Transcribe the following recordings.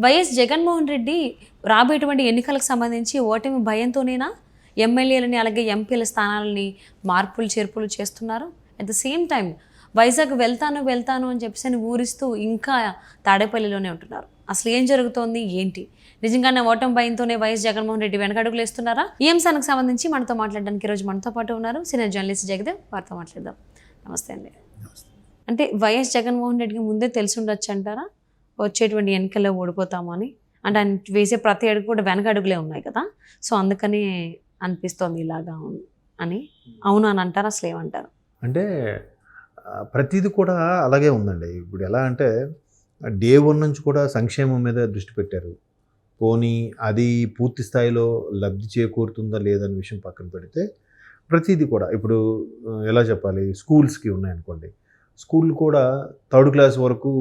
YS Jaganmohan Reddy రాబోయేటువంటి ఎన్నికలకు సంబంధించి ఓటమి భయంతోనేనా ఎమ్మెల్యేలని అలాగే ఎంపీల స్థానాలని మార్పులు చేర్పులు చేస్తున్నారు? At the same time Vizag వెళ్తాను అని చెప్పేసి ఊరిస్తూ ఇంకా తాడేపల్లిలోనే ఉంటున్నారు. అసలు ఏం జరుగుతోంది ఏంటి? నిజంగానే ఓటమి భయంతోనే వైఎస్ జగన్మోహన్ రెడ్డి వెనకడుగులు వేస్తున్నారా? ఈ అంశానికి సంబంధించి మనతో మాట్లాడడానికి ఈరోజు మనతో పాటు ఉన్నారు సీనియర్ జర్నలిస్ట్ జగదేవ్. వారితో మాట్లాడదాం. నమస్తే అండి. అంటే వైఎస్ జగన్మోహన్ రెడ్డికి ముందే తెలిసి ఉండొచ్చు అంటారా వచ్చేటువంటి ఎన్నికల్లో ఓడిపోతాము అని? అంటే ఆయన వేసే ప్రతి అడుగు కూడా వెనక అడుగులే ఉన్నాయి కదా, సో అందుకని అనిపిస్తోంది ఇలాగా అని. అవును అని అంటారా? అసలు ఏమంటారు? అంటే ప్రతిదీ కూడా అలాగే ఉందండి. ఇప్పుడు ఎలా అంటే డే 1 నుంచి కూడా సంక్షేమం మీద దృష్టి పెట్టారు. పోనీ అది పూర్తి స్థాయిలో లబ్ధి చేకూరుతుందా లేదనే విషయం పక్కన పెడితే ప్రతిదీ కూడా ఇప్పుడు ఎలా చెప్పాలి, స్కూల్స్కి ఉన్నాయనుకోండి, స్కూల్ కూడా 3rd క్లాస్ వరకు,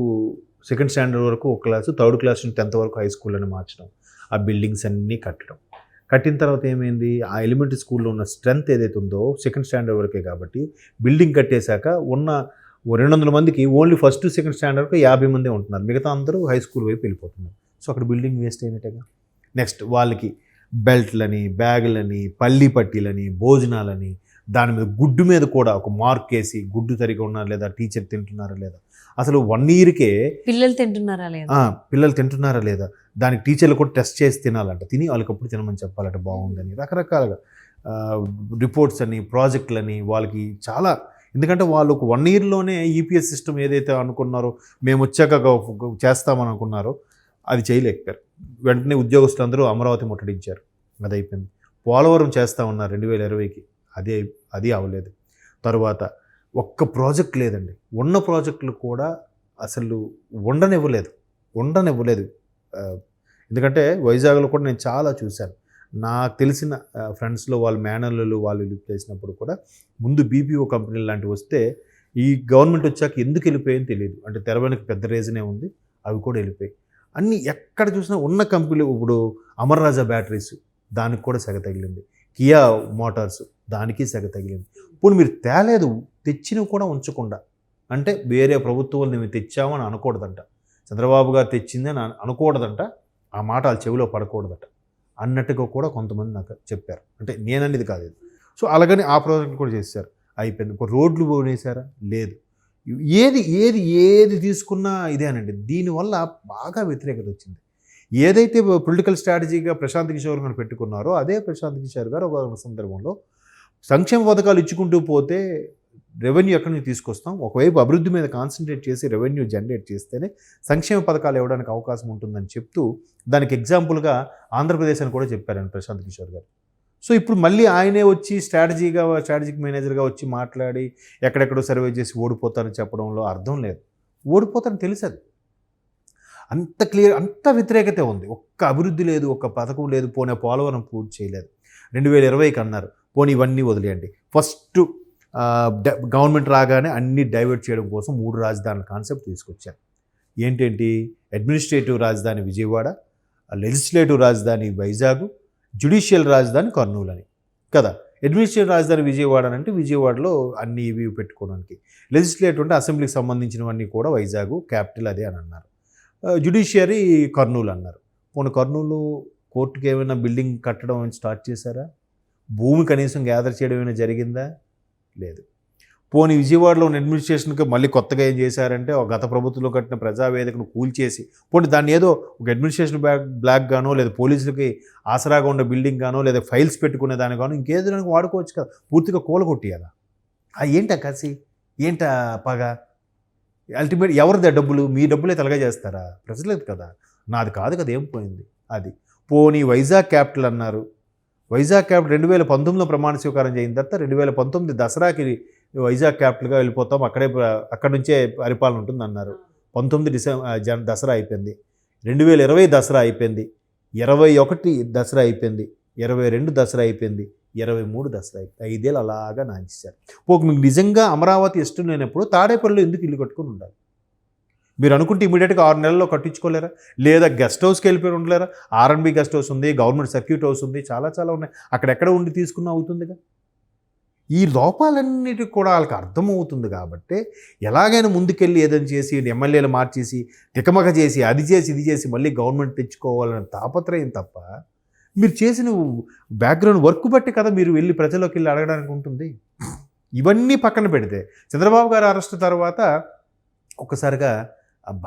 2nd స్టాండర్డ్ వరకు ఒక క్లాసు, 3rd క్లాస్ నుంచి 10th వరకు హై స్కూల్ అని మార్చడం, ఆ బిల్డింగ్స్ అన్నీ కట్టిన తర్వాత ఏమైంది, ఆ ఎలిమెంటరీ స్కూల్లో ఉన్న స్ట్రెంత్ ఏదైతే ఉందో 2nd స్టాండర్డ్ వరకే కాబట్టి బిల్డింగ్ కట్టేశాక ఉన్న 200 మందికి ఓన్లీ 1st to 2nd స్టాండర్డ్కి 50 మందే ఉంటున్నారు, మిగతా అందరూ హై స్కూల్ వైపు వెళ్ళిపోతున్నారు. సో అక్కడ బిల్డింగ్ వేస్ట్ అయినట్టుగా. నెక్స్ట్ వాళ్ళకి బెల్ట్లని, బ్యాగులని, పల్లి పట్టీలని, భోజనాలని, దాని మీద గుడ్డు మీద కూడా ఒక మార్క్ వేసి గుడ్డు సరిగా ఉన్నారా లేదా, టీచర్ తింటున్నారా లేదా, అసలు 1 ఇయర్కే పిల్లలు తింటున్నారా లేదా దానికి టీచర్లు కూడా టెస్ట్ చేసి తినాలంట, తిని వాళ్ళకప్పుడు తినమని చెప్పాలంట బాగుందని, రకరకాలుగా రిపోర్ట్స్ అని, ప్రాజెక్టులని వాళ్ళకి చాలా. ఎందుకంటే వాళ్ళు 1 ఇయర్లోనే ఈపీఎస్ సిస్టమ్ ఏదైతే అనుకున్నారో మేము వచ్చాక చేస్తామని అనుకున్నారో అది చేయలేకపోయారు. వెంటనే ఉద్యోగస్తులందరూ అమరావతి ముట్టడించారు, అది అయిపోయింది. పోలవరం చేస్తూ ఉన్నారు 2020కి, అది అవ్వలేదు. తర్వాత ఒక్క ప్రాజెక్ట్ లేదండి, ఉన్న ప్రాజెక్టులు కూడా అసలు ఉండనివ్వలేదు. ఎందుకంటే వైజాగ్లో కూడా నేను చాలా చూశాను. నాకు తెలిసిన ఫ్రెండ్స్లో వాళ్ళ మేనర్లు వాళ్ళు చేసినప్పుడు కూడా ముందు బీపీఓ కంపెనీలు లాంటివి వస్తే ఈ గవర్నమెంట్ వచ్చాక ఎందుకు వెళ్ళిపోయాయని తెలియదు. అంటే తెరవనికి పెద్ద రీజనే ఉంది, అవి కూడా వెళ్ళిపోయాయి. అన్నీ ఎక్కడ చూసినా ఉన్న కంపెనీలు, ఇప్పుడు అమర్ రాజా బ్యాటరీస్ దానికి కూడా సెగ తగిలింది, కియా మోటార్స్ దానికి సెగ తగిలింది. ఇప్పుడు మీరు తేలేదు, తెచ్చినవి కూడా ఉంచకుండా, అంటే వేరే ప్రభుత్వాలు మేము తెచ్చామని అనకూడదంట, చంద్రబాబు గారు తెచ్చిందని అనకూడదంట, ఆ మాట వాళ్ళ చెవిలో పడకూడదట అన్నట్టుగా కూడా కొంతమంది నాకు చెప్పారు. అంటే నేననేది కాదు. సో అలాగని ఆ ప్రాజెక్ట్ కూడా చేశారు, అయిపోయింది. ఇప్పుడు రోడ్లు పోనేసారా? లేదు. ఏది తీసుకున్నా ఇదేనండి. దీనివల్ల బాగా వ్యతిరేకత వచ్చింది. ఏదైతే పొలిటికల్ స్ట్రాటజీగా ప్రశాంత్ కిషోర్ గారు పెట్టుకున్నారో అదే ప్రశాంత్ కిషోర్ గారు ఒక సందర్భంలో సంక్షేమ పథకాలు ఇచ్చుకుంటూ పోతే రెవెన్యూ ఎక్కడి నుంచి తీసుకొస్తాం, ఒకవైపు అభివృద్ధి మీద కాన్సన్ట్రేట్ చేసి రెవెన్యూ జనరేట్ చేస్తేనే సంక్షేమ పథకాలు ఇవ్వడానికి అవకాశం ఉంటుందని చెప్తూ దానికి ఎగ్జాంపుల్గా ఆంధ్రప్రదేశ్ అని కూడా చెప్పారండి ప్రశాంత్ కిషోర్ గారు. సో ఇప్పుడు మళ్ళీ ఆయనే వచ్చి స్ట్రాటజిక్ మేనేజర్గా వచ్చి మాట్లాడి ఎక్కడెక్కడో సర్వే చేసి ఓడిపోతారని చెప్పడంలో అర్థం లేదు. ఓడిపోతారని తెలుసది, అంత క్లియర్, అంత వ్యతిరేకత ఉంది. ఒక్క అభివృద్ధి లేదు, ఒక్క పథకం లేదు. పోనీ పోలవరం పూర్తి చేయలేదు, 2020కి అన్నారు, పోనీ ఇవన్నీ వదిలేయండి. ఫస్ట్ గవర్నమెంట్ రాగానే అన్ని డైవర్ట్ చేయడం కోసం 3 రాజధానుల కాన్సెప్ట్ తీసుకొచ్చారు. ఏంటేంటి? అడ్మినిస్ట్రేటివ్ రాజధాని విజయవాడ, లెజిస్లేటివ్ రాజధాని వైజాగ్, జ్యుడిషియల్ రాజధాని కర్నూలు అని కదా. అడ్మినిస్ట్రేటివ్ రాజధాని విజయవాడ అంటే విజయవాడలో అన్ని ఇవి పెట్టుకోవడానికి, లెజిస్లేటివ్ అంటే అసెంబ్లీకి సంబంధించినవన్నీ కూడా వైజాగ్ క్యాపిటల్ అదే అని అన్నారు, జ్యుడిషియరీ కర్నూలు అన్నారు. పోనీ కర్నూలు కోర్టుకి ఏమైనా బిల్డింగ్ కట్టడం స్టార్ట్ చేశారా? భూమి కనీసం గ్యాదర్ చేయడం ఏమైనా జరిగిందా? లేదు. పోనీ విజయవాడలో ఉన్న అడ్మినిస్ట్రేషన్కి మళ్ళీ కొత్తగా ఏం చేశారంటే ఒక గత ప్రభుత్వంలో కట్టిన ప్రజావేదికను కూల్చేసి, పోనీ దాన్ని ఏదో ఒక అడ్మినిస్ట్రేషన్ బ్లాక్ గానో, లేదా పోలీసులకి ఆసరాగా ఉన్న బిల్డింగ్ గానో, లేదా ఫైల్స్ పెట్టుకునే దాని గానో ఇంకేదో దానికి వాడుకోవచ్చు కదా, పూర్తిగా కూలగొట్టియాలా? ఏంటా కసి, ఏంటా పగ? అల్టిమేట్ ఎవరిదే డబ్బులు? మీ డబ్బులే తలగా చేస్తారా? ప్రజలేదు కదా, నాది కాదు కదా, ఏం పోయింది అది. పోనీ వైజాగ్ క్యాపిటల్ అన్నారు, వైజాగ్ క్యాపిటల్ 2019లో ప్రమాణ స్వీకారం చేయిన తర్వాత 2019 దసరాకి వైజాగ్ క్యాపిటల్గా వెళ్ళిపోతాం, అక్కడి నుంచే పరిపాలన ఉంటుంది అన్నారు. 19 దసరా అయిపోయింది, 2020 దసరా అయిపోయింది, 21 దసరా అయిపోయింది, 22 దసరా అయిపోయింది, 23 దసరా అయిపోయింది. 5 ఏళ్ళు అలాగా నాంచేశారు. మీకు నిజంగా అమరావతి ఇష్టం లేనప్పుడు తాడేపల్లిలో ఎందుకు ఇల్లు కట్టుకుని ఉండాలి? మీరు అనుకుంటే ఇమీడియట్గా 6 నెలల్లో కట్టించుకోలేరా? లేదా గెస్ట్ హౌస్కి వెళ్ళిపోయి ఉండలేరా? R&B గెస్ట్ హౌస్ ఉంది, గవర్నమెంట్ సర్క్యూట్ హౌస్ ఉంది, చాలా ఉన్నాయి. అక్కడెక్కడ ఉండి తీసుకున్నా అవుతుందిగా. ఈ లోపాలన్నిటికి కూడా వాళ్ళకి అర్థమవుతుంది కాబట్టి ఎలాగైనా ముందుకెళ్ళి ఏదైనా చేసి ఎమ్మెల్యేలు మార్చేసి తికమక చేసి అది చేసి ఇది చేసి మళ్ళీ గవర్నమెంట్ తెచ్చుకోవాలనే తాపత్రయం తప్ప మీరు చేసిన బ్యాక్గ్రౌండ్ వర్క్ బట్టి కదా మీరు వెళ్ళి ప్రజల్లోకి వెళ్ళి అడగడానికి ఉంటుంది. ఇవన్నీ పక్కన పెడితే చంద్రబాబు గారు అరెస్ట్ తర్వాత ఒక్కసారిగా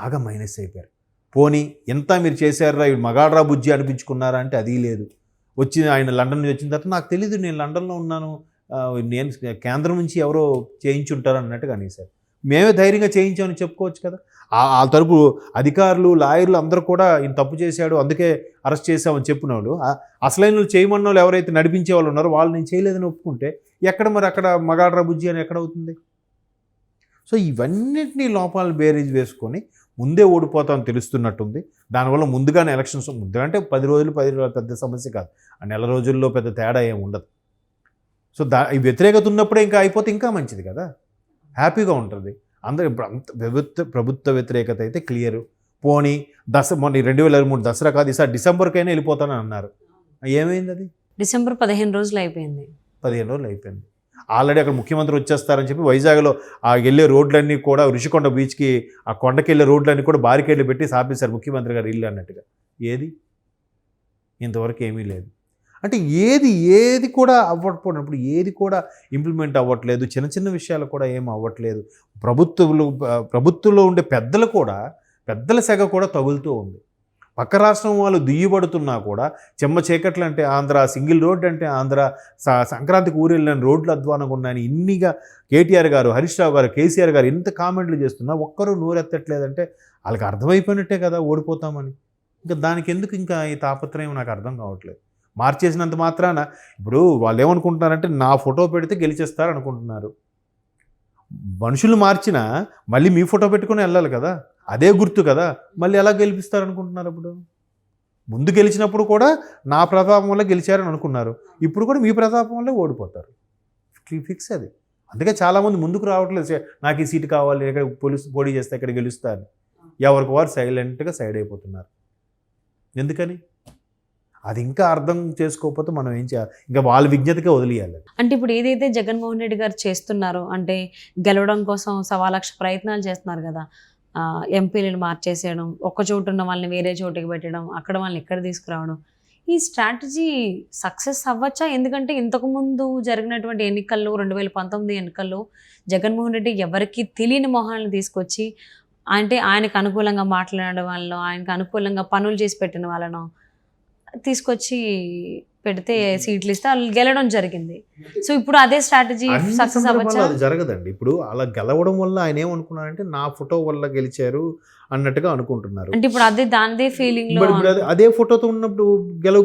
బాగా మైనస్ అయిపోయారు. పోనీ ఎంత మీరు చేశారా, ఇవి మగాడ్రా బుజ్జి అనిపించుకున్నారా అంటే అది లేదు. ఆయన లండన్ నుంచి వచ్చిన తర్వాత నాకు తెలీదు, నేను లండన్లో ఉన్నాను, నేను కేంద్రం నుంచి ఎవరో చేయించుంటారు అన్నట్టుగా అనేసారు. మేమే ధైర్యంగా చేయించామని చెప్పుకోవచ్చు కదా. ఆ తరపు అధికారులు లాయర్లు అందరూ కూడా ఈయన తప్పు చేశాడు అందుకే అరెస్ట్ చేశామని చెప్పిన వాళ్ళు, అసలైన వాళ్ళు చేయమన్న వాళ్ళు ఎవరైతే నడిపించే వాళ్ళు ఉన్నారో వాళ్ళు నేను చేయలేదని ఒప్పుకుంటే ఎక్కడ మరి అక్కడ మగాడ్రా బుజ్జి అని ఎక్కడ అవుతుంది? సో ఇవన్నిటినీ లోపాలను బేరీజ్ వేసుకొని ముందే ఓడిపోతామని తెలుస్తున్నట్టుంది. దానివల్ల ముందుగానే ఎలక్షన్స్ ముందు అంటే 10 రోజులు పెద్ద సమస్య కాదు, ఆ నెల రోజుల్లో పెద్ద తేడా ఏమి ఉండదు. సో ఈ వ్యతిరేకత ఉన్నప్పుడే ఇంకా అయిపోతే ఇంకా మంచిది కదా, హ్యాపీగా ఉంటుంది అందరూ. ఇప్పుడు అంత ప్రభుత్వ వ్యతిరేకత అయితే క్లియరు. పోనీ మొన్న 2023 దసరా కాదు, ఈసారి డిసెంబర్కైనా వెళ్ళిపోతానని అన్నారు. ఏమైంది? అది డిసెంబర్ 15 రోజులు అయిపోయింది. 15 రోజులు అయిపోయింది. ఆల్రెడీ అక్కడ ముఖ్యమంత్రి వచ్చేస్తారని చెప్పి వైజాగ్లో ఆ వెళ్ళే రోడ్లన్నీ కూడా ఋషికొండ బీచ్కి ఆ కొండకి వెళ్ళే రోడ్లన్నీ కూడా బారికేడ్లు పెట్టి ఆపేశారు ముఖ్యమంత్రి గారు ఇల్లు అన్నట్టుగా. ఏది ఇంతవరకు ఏమీ లేదు. అంటే ఏది కూడా అవ్వకపోయినప్పుడు ఏది కూడా ఇంప్లిమెంట్ అవ్వట్లేదు. చిన్న చిన్న విషయాలు కూడా ఏం అవ్వట్లేదు. ప్రభుత్వంలో ఉండే పెద్దల సెగ కూడా తగులుతూ ఉంది. పక్క రాష్ట్రం వాళ్ళు దుయ్యబడుతున్నా కూడా చెమ్మ చీకట్లు అంటే ఆంధ్ర, సింగిల్ రోడ్ అంటే ఆంధ్ర, సంక్రాంతికి ఊరు వెళ్ళిన రోడ్లు అధ్వానంగా ఉన్నాయని ఇన్నిగా కేటీఆర్ గారు, హరీష్ రావు గారు, కేసీఆర్ గారు ఇంత కామెంట్లు చేస్తున్నా ఒక్కరూ నోరెత్తట్లేదంటే వాళ్ళకి అర్థమైపోయినట్టే కదా ఓడిపోతామని. ఇంకా దానికి ఎందుకు ఇంకా ఈ తాపత్రయం నాకు అర్థం కావట్లేదు. మార్చేసినంత మాత్రాన ఇప్పుడు వాళ్ళు ఏమనుకుంటున్నారంటే నా ఫోటో పెడితే గెలిచేస్తారు అనుకుంటున్నారు. మనుషులు మార్చినా మళ్ళీ మీ ఫోటో పెట్టుకుని వెళ్ళాలి కదా, అదే గుర్తు కదా, మళ్ళీ ఎలా గెలిపిస్తారు అనుకుంటున్నారు? అప్పుడు ముందు గెలిచినప్పుడు కూడా నా ప్రతాపం వల్ల గెలిచారని అనుకున్నారు, ఇప్పుడు కూడా మీ ప్రతాపం వల్లే ఓడిపోతారు. ఫిక్స్ అది. అందుకే చాలామంది ముందుకు రావట్లేదు, నాకు ఈ సీటు కావాలి, ఎక్కడ పోటీ చేస్తే ఎక్కడ గెలుస్తారు, ఎవరికి వారు సైలెంట్గా సైడ్ అయిపోతున్నారు. ఎందుకని? అది ఇంకా అర్థం చేసుకోకపోతే మనం ఏం చేయాలి? ఇంకా వాళ్ళ విజ్ఞతకే వదిలేయాలి. అంటే ఇప్పుడు ఏదైతే జగన్మోహన్ రెడ్డి గారు చేస్తున్నారో, అంటే గెలవడం కోసం 1,00,000 ప్రయత్నాలు చేస్తున్నారు కదా, ఎంపీలను మార్చేసేయడం, ఒక్క చోటు ఉన్న వాళ్ళని వేరే చోటుకి పెట్టడం, అక్కడ వాళ్ళని ఇక్కడ తీసుకురావడం, ఈ స్ట్రాటజీ సక్సెస్ అవ్వచ్చా? ఎందుకంటే ఇంతకుముందు జరిగినటువంటి ఎన్నికల్లో 2019 ఎన్నికల్లో జగన్మోహన్ రెడ్డి ఎవరికి తెలియని మొహాలను తీసుకొచ్చి అంటే ఆయనకు అనుకూలంగా మాట్లాడడం వాళ్ళను, ఆయనకు అనుకూలంగా పనులు చేసి పెట్టిన వాళ్ళను తీసుకొచ్చి పెడితే సీట్లు ఇస్తే వాళ్ళు గెలవడం జరిగింది. సో ఇప్పుడు అదే స్ట్రాటజీ సక్సెస్ అవ్వచ్చా? అది జరగదండి. ఇప్పుడు అలా గెలవడం వల్ల ఆయన ఏమనుకున్నారంటే నా ఫోటో వల్ల గెలిచారు అన్నట్టుగా అనుకుంటున్నారు. అంటే ఇప్పుడు అదే దానిదే ఫీలింగ్ లో అదే ఫోటోతో ఉన్నప్పుడు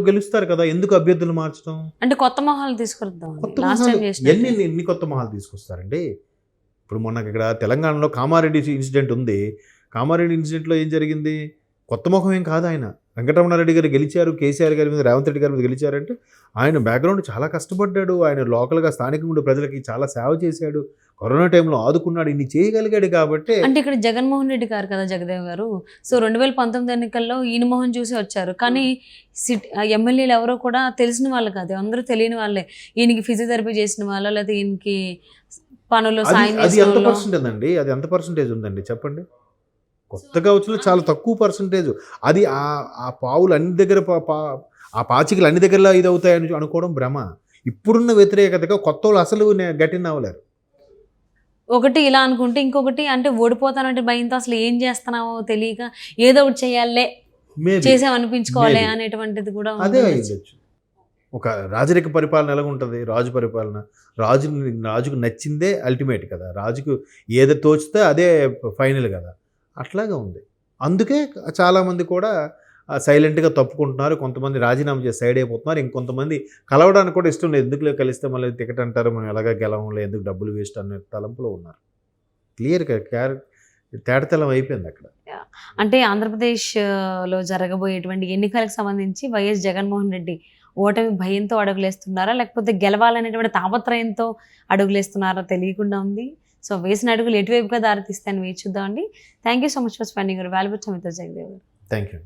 గెలుస్తారు కదా, ఎందుకు అభ్యర్థులు మార్చడం? అంటే కొత్త మొహాలు తీసుకొద్దాం. ఎన్ని కొత్త మొహాలు తీసుకొస్తారండి? ఇప్పుడు మొన్న ఇక్కడ తెలంగాణలో కామారెడ్డి ఇన్సిడెంట్ ఉంది. కామారెడ్డి ఇన్సిడెంట్లో ఏం జరిగింది? కొత్త ముఖం ఏం కాదు. ఆయన వెంకటరమణారెడ్డి గారు గెలిచారు, కేసీఆర్ గారి మీద, రేవంత్ రెడ్డి గారి మీద గెలిచారంటే ఆయన బ్యాక్గ్రౌండ్ చాలా కష్టపడ్డాడు. ఆయన లోకల్గా స్థానికంగా ఉండే ప్రజలకి చాలా సేవ చేశాడు, కరోనా టైంలో ఆదుకున్నాడు, ఇన్ని చేయగలిగాడు కాబట్టి. అంటే ఇక్కడ జగన్మోహన్ రెడ్డి గారు కదా జగదేవ్ గారు, సో 2019 ఎన్నికల్లో ఈయన మోహన్ చూసి వచ్చారు, కానీ ఎమ్మెల్యేలు ఎవరో కూడా తెలిసిన వాళ్ళు కాదు, అందరూ తెలియని వాళ్ళే. ఈయనకి ఫిజియోథెరపీ చేసిన వాళ్ళు, లేదా ఈయనకి పనులు సాయం అది ఎంత పర్సెంటేజ్ అండి? అది ఎంత పర్సెంటేజ్ ఉందండి చెప్పండి? కొత్తగా వచ్చిన చాలా తక్కువ పర్సంటేజ్. అది ఆ పావులు అన్ని దగ్గర ఆ పాచికలు అన్ని దగ్గరలో ఇది అవుతాయని అనుకోవడం భ్రమ. ఇప్పుడున్న వ్యతిరేకతగా కొత్త వాళ్ళు అసలు గట్టిన అవ్వలేరు. ఒకటి ఇలా అనుకుంటే, ఇంకొకటి అంటే ఓడిపోతానంటే భయంతో అసలు ఏం చేస్తున్నావో తెలియక ఏదో ఒకటి చేయాలే, చేసామనిపించుకోవాలి అనేటువంటిది కూడా అదే అయ్యొచ్చు. ఒక రాజరిక పరిపాలన ఎలా ఉంటుంది? రాజు పరిపాలన, రాజుకు నచ్చిందే అల్టిమేట్ కదా, రాజుకు ఏది తోచితే అదే ఫైనల్ కదా, అట్లాగే ఉంది. అందుకే చాలామంది కూడా సైలెంట్గా తప్పుకుంటున్నారు, కొంతమంది రాజీనామా చేసి సైడ్ అయిపోతున్నారు, ఇంకొంతమంది కలవడానికి కూడా ఇష్టం లేదు, ఎందుకులే కలిస్తే మళ్ళీ టికెట్ అంటారు, మనం ఎలాగా గెలవంలే, ఎందుకు డబ్బులు వేస్ట్ అనే తలంపులో ఉన్నారు. క్లియర్గా తేటతెల్లం అయిపోయింది అక్కడ. అంటే ఆంధ్రప్రదేశ్లో జరగబోయేటువంటి ఎన్నికలకు సంబంధించి వైఎస్ జగన్మోహన్ రెడ్డి ఓటమి భయంతో అడుగులేస్తున్నారా, లేకపోతే గెలవాలనేటువంటి తాపత్రయంతో అడుగులేస్తున్నారా తెలియకుండా ఉంది. సో వేసిన అడుగులు ఎటువైపుగా దారితీస్తాయని వేచి చూద్దామండి. Thank you so much for spending your valuable time with us, Jagadev గారు. Thank you.